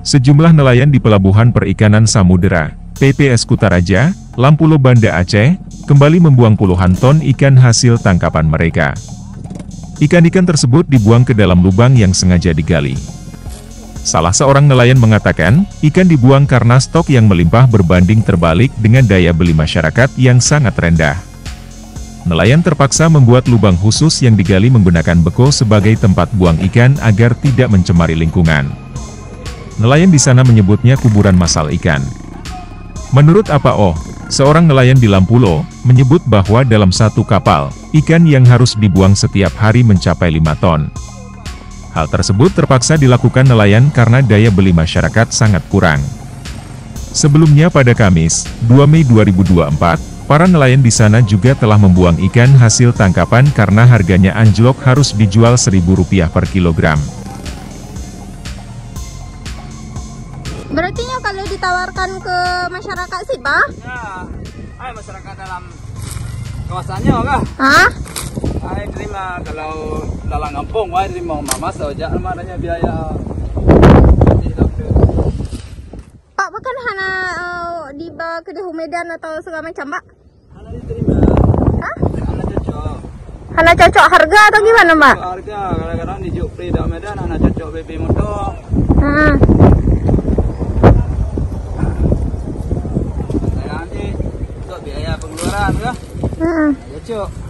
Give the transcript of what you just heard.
Sejumlah nelayan di Pelabuhan Perikanan Samudera, PPS Kutaraja, Lampulo Banda Aceh, kembali membuang puluhan ton ikan hasil tangkapan mereka. Ikan-ikan tersebut dibuang ke dalam lubang yang sengaja digali. Salah seorang nelayan mengatakan, ikan dibuang karena stok yang melimpah berbanding terbalik dengan daya beli masyarakat yang sangat rendah. Nelayan terpaksa membuat lubang khusus yang digali menggunakan beko sebagai tempat buang ikan agar tidak mencemari lingkungan. Nelayan di sana menyebutnya kuburan massal ikan. Menurut Apao, seorang nelayan di Lampulo, menyebut bahwa dalam satu kapal, ikan yang harus dibuang setiap hari mencapai 5 ton. Hal tersebut terpaksa dilakukan nelayan karena daya beli masyarakat sangat kurang. Sebelumnya pada Kamis, 2 Mei 2024, para nelayan di sana juga telah membuang ikan hasil tangkapan karena harganya anjlok harus dijual Rp1.000 per kilogram. Berarti kalau ditawarkan ke masyarakat sih, Pak? Ya, masyarakat dalam kawasannya, kah? Hah? Terima kalau dalam kampung, terima mama saja, adanya biaya. Pak, bukan hanya dibawa ke Medan atau segala macam, Pak? Hana diterima. Hah? Hana cocok. Hanya cocok harga atau gimana, Mbak? Harga, kadang-kadang di Jupri, di Medan, hana cocok BB motor. Saya nanti untuk biaya pengeluaran, kah? Cocok.